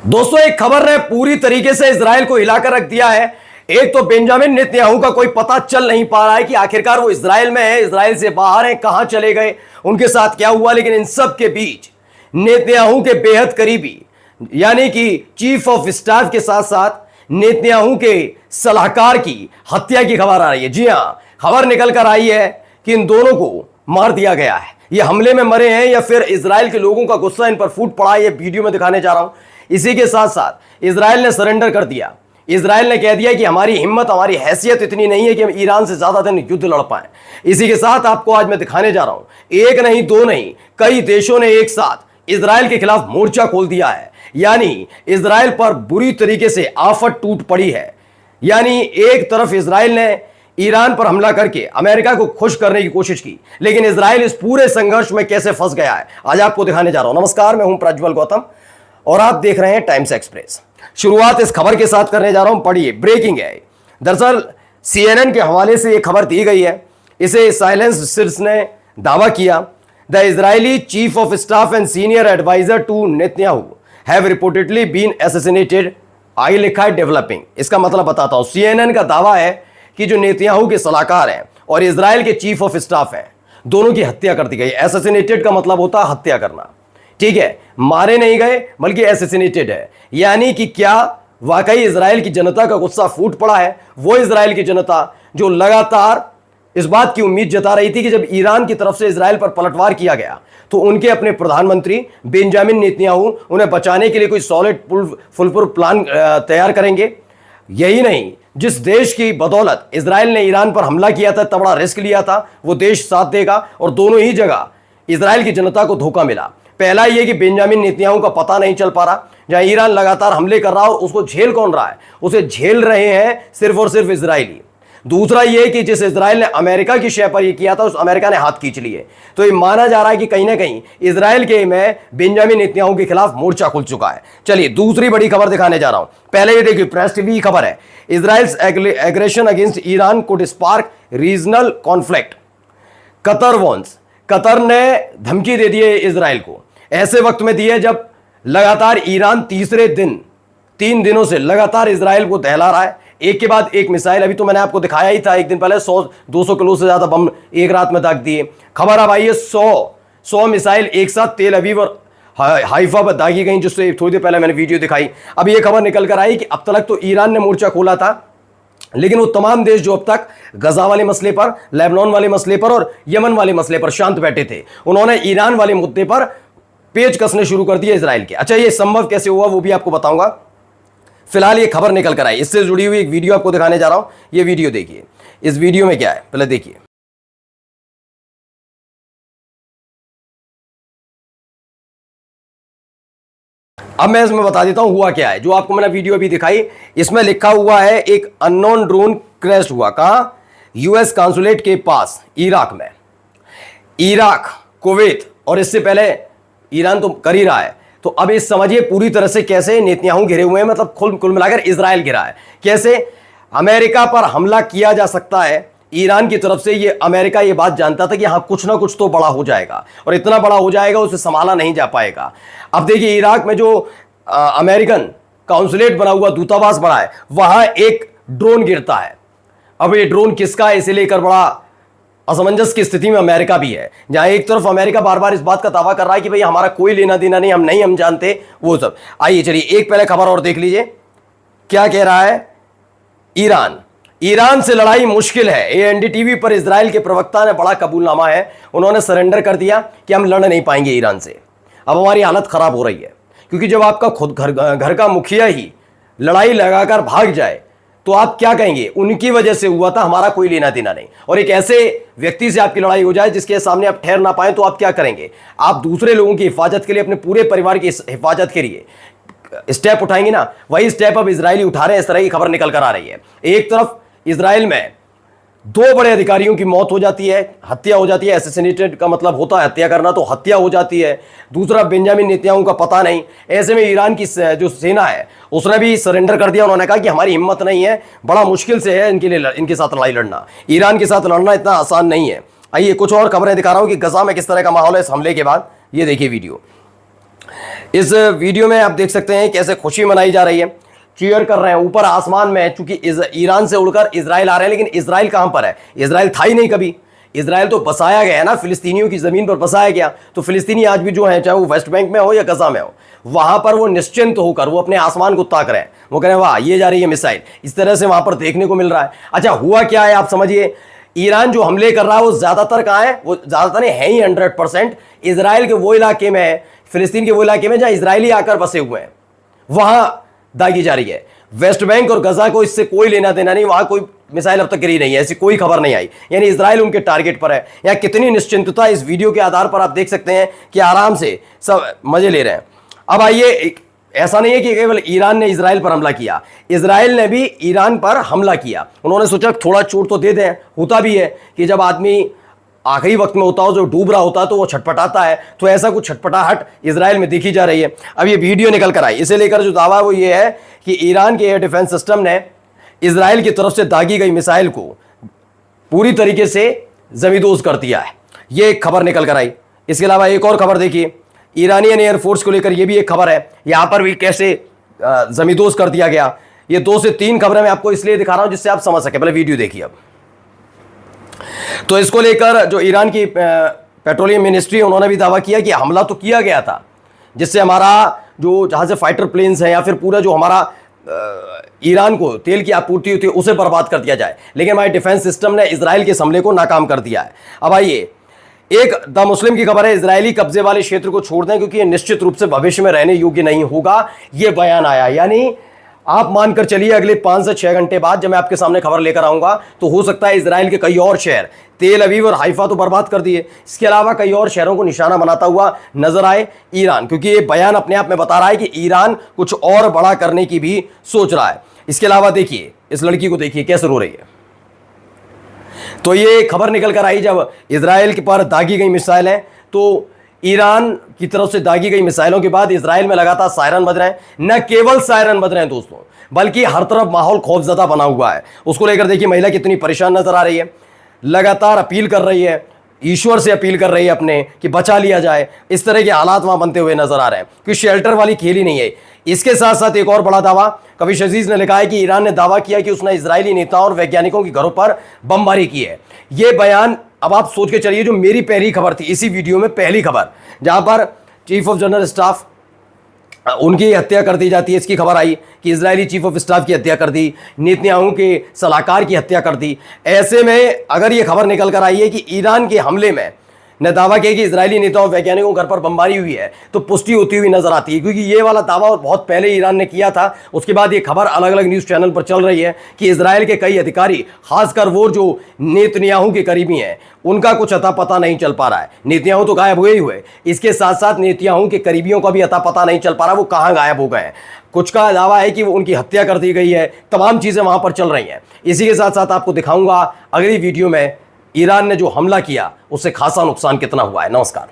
दोस्तों, एक खबर ने पूरी तरीके से इजराइल को हिलाकर रख दिया है। एक तो बेंजामिन नेतन्याहू का कोई पता चल नहीं पा रहा है कि आखिरकार वो इजराइल में है, इजराइल से बाहर है, कहां चले गए, उनके साथ क्या हुआ। लेकिन इन सब के बीच नेतन्याहू के बेहद करीबी यानी कि चीफ ऑफ स्टाफ के साथ साथ नेतन्याहू के सलाहकार की हत्या की खबर आ रही है। जी हां, खबर निकल कर आई है कि इन दोनों को मार दिया गया है। ये हमले में मरे हैं या फिर इजराइल के लोगों का गुस्सा इन पर फूट पड़ा है, ये वीडियो में दिखाने जा रहा हूं। इसी के साथ साथ इजराइल ने सरेंडर कर दिया। इजराइल ने कह दिया कि हमारी हिम्मत, हमारी हैसियत इतनी नहीं है कि हम ईरान से ज्यादा दिन युद्ध लड़ पाए। इसी के साथ आपको आज मैं दिखाने जा रहा हूं, एक नहीं दो नहीं कई देशों ने एक साथ इजराइल के खिलाफ मोर्चा खोल दिया है। यानी इजराइल पर बुरी तरीके से आफत टूट पड़ी है। यानी एक तरफ इजराइल ने ईरान पर हमला करके अमेरिका को खुश करने की कोशिश की, लेकिन इजराइल इस पूरे संघर्ष में कैसे फंस गया है आज आपको दिखाने जा रहा हूं। नमस्कार, मैं हूं प्रज्वल गौतम और आप देख रहे हैं टाइम्स एक्सप्रेस। शुरुआत इस खबर के साथ करने जा रहा हूं, पढ़िए, ब्रेकिंग है। दरअसल CNN के हवाले से यह खबर दी गई है। इसे साइलेंस सिर्स ने दावा किया, the Israeli chief of staff and senior adviser to Netanyahu have reportedly been assassinated. आगे लिखा है डेवलपिंग। इसका मतलब बताता हूं। CNN का दावा है कि जो नेतन्याहू के सलाहकार हैं और इजराइल के चीफ ऑफ स्टाफ हैं, दोनों की हत्या कर दी गई। असैसिनेटेड का मतलब होता है हत्या करना, ठीक है, मारे नहीं गए बल्कि असैसिनेटेड है। यानी कि क्या वाकई इजराइल की जनता का गुस्सा फूट पड़ा है? वो इजराइल की जनता जो लगातार इस बात की उम्मीद जता रही थी कि जब ईरान की तरफ से इजराइल पर पलटवार किया गया तो उनके अपने प्रधानमंत्री बेंजामिन नेतन्याहू उन्हें बचाने के लिए कोई सॉलिड फुल प्रूफ प्लान तैयार करेंगे। यही नहीं, जिस देश की बदौलत इजराइल ने ईरान पर हमला किया था, इतना बड़ा रिस्क लिया था, वो देश साथ देगा। और दोनों ही जगह इजराइल की जनता को धोखा मिला। पहला यह कि बेंजामिन नेतन्याहू का पता नहीं चल पा रहा। जहां ईरान लगातार हमले कर रहा हो, उसको झेल कौन रहा है? उसे झेल रहे हैं सिर्फ और सिर्फ इजरायली। दूसरा यह कि जिस इजराइल ने अमेरिका की शय पर यह किया था, उस अमेरिका ने हाथ खींच लिए। तो ये माना जा रहा है कि कहीं ना कहीं इजराइल के में बेंजामिन नेतन्याहू के खिलाफ मोर्चा खुल चुका है। चलिए दूसरी बड़ी खबर दिखाने जा रहा हूं। पहले ये देखिए, प्रेस टीवी की खबर है, Israel's aggression against Iran could spark regional conflict. Qatar warns, Qatar ने धमकी दे दी है इजराइल को। ऐसे वक्त में दी है जब लगातार ईरान तीसरे दिन 3 दिनों से लगातार इजराइल को दहला रहा है, एक के बाद एक मिसाइल। अभी तो मैंने आपको दिखाया ही था एक दिन पहले, 100-200 किलो से ज्यादा बम एक रात में दाग दिए। खबर अब आई है 100 मिसाइल एक साथ तेल अवीव और हाइफा पर दागी गई, जिससे थोड़ी देर पहले मैंने वीडियो दिखाई। अब यह खबर निकल कर आई कि अब तक तो ईरान ने मोर्चा खोला था, लेकिन वो तमाम देश जो अब तक गजा वाले मसले पर, लेबनान वाले मसले पर और यमन वाले मसले पर शांत बैठे थे, उन्होंने ईरान वाले मुद्दे पर पेच कसने शुरू कर दिए इजराइल के। अच्छा, ये संभव कैसे हुआ वो भी आपको बताऊंगा। फिलहाल ये खबर निकल कर आई, इससे जुड़ी हुई एक वीडियो आपको दिखाने जा रहा हूं। ये वीडियो देखिए। इस वीडियो में क्या है पहले देखिए। अब मैं इसमें बता देता हूं हुआ क्या है। जो आपको मैंने वीडियो अभी दिखाई, इसमें लिखा हुआ है एक अननोन ड्रोन क्रैश हुआ। कहां? यूएस कांसुलेट के पास, इराक में। इराक, कुवैत और इससे पहले ईरान तो कर ही रहा है। तो अब इस समझिए पूरी तरह से कैसे नेतन्याहू घिरे हुए हैं, मतलब कुल मिलाकर इजराइल घिरा है। कैसे अमेरिका पर हमला किया जा सकता है ईरान की तरफ से? ये अमेरिका ये बात जानता था कि हाँ कुछ ना कुछ तो बड़ा हो जाएगा, और इतना बड़ा हो जाएगा उसे संभाला नहीं जा पाएगा। अब देखिए, इराक में जो अमेरिकन काउंसुलेट बना हुआ, दूतावास बना है, वहां एक ड्रोन गिरता है। अब ये ड्रोन किसका है, इसे लेकर बड़ा असमंजस की स्थिति में अमेरिका भी है। जहां एक तरफ अमेरिका बार बार इस बात का दावा कर रहा है कि भाई हमारा कोई लेना देना नहीं, हम जानते वो सब। आइए चलिए एक पहले खबर और देख लीजिए, क्या कह रहा है ईरान से लड़ाई मुश्किल है। एएनडी-टीवी पर इजराइल के प्रवक्ता ने बड़ा कबूलनामा है, उन्होंने सरेंडर कर दिया कि हम लड़ नहीं पाएंगे ईरान से। अब हमारी हालत खराब हो रही है, क्योंकि जब आपका खुद घर का मुखिया ही लड़ाई लगाकर भाग जाए तो आप क्या कहेंगे? उनकी वजह से हुआ था, हमारा कोई लेना देना नहीं। और एक ऐसे व्यक्ति से आपकी लड़ाई हो जाए जिसके सामने आप ठहर ना पाए, तो आप क्या करेंगे? आप दूसरे लोगों की हिफाजत के लिए, अपने पूरे परिवार की हिफाजत के लिए स्टेप उठाएंगे ना। वही स्टेप अब इजरायली उठा रहे हैं। इस तरह की खबर निकल कर आ रही है। एक तरफ इजराइल में 2 बड़े अधिकारियों की मौत हो जाती है, हत्या हो जाती है। असैसिनेटेड का मतलब होता है हत्या करना, तो हत्या हो जाती है। दूसरा, बेंजामिन नेतन्याहू का पता नहीं। ऐसे में ईरान की जो सेना है उसने भी सरेंडर कर दिया। उन्होंने कहा कि हमारी हिम्मत नहीं है, बड़ा मुश्किल से है इनके लिए, इनके साथ लड़ाई लड़ना। ईरान के साथ लड़ना इतना आसान नहीं है। आइए कुछ और खबरें दिखा रहा हूं कि गजा में किस तरह का माहौल है इस हमले के बाद। ये देखिए वीडियो। इस वीडियो में आप देख सकते हैं कैसे खुशी मनाई जा रही है, चीयर कर रहे हैं ऊपर आसमान में, चूंकि ईरान से उड़कर इजराइल आ रहे हैं। लेकिन इजराइल कहां पर है? इजराइल था ही नहीं कभी। इजराइल तो बसाया गया है ना, फिलिस्तीनियों की जमीन पर बसाया गया। तो फिलिस्तीनी आज भी जो है, चाहे वो वेस्ट बैंक में हो या गजा में हो, वहां पर वो निश्चिंत होकर वो अपने आसमान को ताक रहे हैं। वो कह रहे हैं वाह ये जा रही है मिसाइल, इस तरह से वहां पर देखने को मिल रहा है। अच्छा हुआ क्या है आप समझिए, ईरान जो हमले कर रहा है वो ज्यादातर कहां है? वो ज्यादातर है ही 100% इजराइल के वो इलाके में है, फिलिस्तीन के वो इलाके में जहां इजरायली आकर बसे हुए हैं, वहां दागी जा रही है। वेस्ट बैंक और गजा को इससे कोई लेना देना नहीं, वहां कोई मिसाइल अब तक गिरी नहीं है, ऐसी कोई खबर नहीं आई। यानी इजराइल उनके टारगेट पर है। यहां कितनी निश्चिंतता इस वीडियो के आधार पर आप देख सकते हैं कि आराम से सब मजे ले रहे हैं। अब आइए, ऐसा नहीं है कि केवल ईरान ने इजराइल पर हमला किया, इजराइल ने भी ईरान पर हमला किया। उन्होंने सोचा थोड़ा चोट तो दे दें। होता भी है कि जब आदमी आखिरी वक्त में होता हो, जो डूब रहा होता है, तो वो छटपटाता है। तो ऐसा कुछ छटपटाहट इजराइल में देखी जा रही है। अब ये वीडियो निकल कर आई, इसे लेकर जो दावा वो ये है कि ईरान के एयर डिफेंस सिस्टम ने इजराइल की तरफ से दागी गई मिसाइल को पूरी तरीके से जमींदोज कर दिया है। ये एक खबर निकल कर आई। इसके अलावा एक और खबर देखिए, ईरानियन एयरफोर्स को लेकर ये भी एक खबर है, यहां पर भी कैसे जमींदोज कर दिया गया। ये 2 से 3 खबरें मैं आपको इसलिए दिखा रहा हूं जिससे आप समझ सके। पहले वीडियो देखिए। अब तो इसको लेकर जो ईरान की पेट्रोलियम मिनिस्ट्री, उन्होंने भी दावा किया कि हमला तो किया गया था, जिससे हमारा जो जहां से फाइटर प्लेन्स है या फिर पूरा जो हमारा ईरान को तेल की आपूर्ति होती है उसे बर्बाद कर दिया जाए। लेकिन हमारे डिफेंस सिस्टम ने इजराइल के हमले को नाकाम कर दिया है। अब आइए, एक द मुस्लिम की खबर है, इजरायली कब्जे वाले क्षेत्र को छोड़ दें क्योंकि यह निश्चित रूप से भविष्य में रहने योग्य नहीं होगा, यह बयान आया। यानी आप मानकर चलिए अगले 5 से 6 घंटे बाद जब मैं आपके सामने खबर लेकर आऊंगा तो हो सकता है इजराइल के कई और शहर, तेल अवीव और हाइफा तो बर्बाद कर दिए, इसके अलावा कई और शहरों को निशाना बनाता हुआ नजर आए ईरान, क्योंकि ये बयान अपने आप में बता रहा है कि ईरान कुछ और बड़ा करने की भी सोच रहा है। इसके अलावा देखिए, इस लड़की को देखिए कैसे रो रही है। तो ये खबर निकल कर आई, जब इजराइल के पर दागी गई मिसाइल है, तो ईरान की तरफ से दागी गई मिसाइलों के बाद इजराइल में लगातार सायरन बज रहे हैं। न केवल सायरन बज रहे हैं दोस्तों, बल्कि हर तरफ माहौल खौफजदा बना हुआ है। उसको लेकर देखिए महिला कितनी परेशान नजर आ रही है, लगातार अपील कर रही है, ईश्वर से अपील कर रही है अपने कि बचा लिया जाए। इस तरह के हालात वहां बनते हुए नजर आ रहे हैं कि शेल्टर वाली खेल ही नहीं है। इसके साथ साथ एक और बड़ा दावा कविश अजीज ने लिखा है कि ईरान ने दावा किया कि उसने इजरायली नेताओं और वैज्ञानिकों के घरों पर बमबारी की है। यह बयान, अब आप सोच के चलिए, जो मेरी पहली खबर थी इसी वीडियो में, पहली खबर जहां पर चीफ ऑफ जनरल स्टाफ उनकी हत्या कर दी जाती है, इसकी खबर आई कि इजरायली चीफ ऑफ स्टाफ की हत्या कर दी, नेतन्याहू के सलाहकार की हत्या कर दी। ऐसे में अगर यह खबर निकल कर आई है कि ईरान के हमले में ने दावा किया कि इजरायली नेताओं वैज्ञानिकों घर पर बमबारी हुई है, तो पुष्टि होती हुई नजर आती है, क्योंकि ये वाला दावा बहुत पहले ईरान ने किया था। उसके बाद ये खबर अलग अलग न्यूज़ चैनल पर चल रही है कि इजराइल के कई अधिकारी, खासकर वो जो नेतन्याहू के करीबी हैं, उनका कुछ अता पता नहीं चल पा रहा है। नेतन्याहू तो गायब हुए ही हुए, इसके साथ साथ नेतन्याहू के करीबियों का भी अता पता नहीं चल पा रहा वो कहाँ गायब हो गए हैं। कुछ का दावा है कि वो उनकी हत्या कर दी गई है, तमाम चीज़ें वहाँ पर चल रही हैं। इसी के साथ साथ आपको दिखाऊंगा अगली वीडियो में ईरान ने जो हमला किया उससे खासा नुकसान कितना हुआ है। नमस्कार।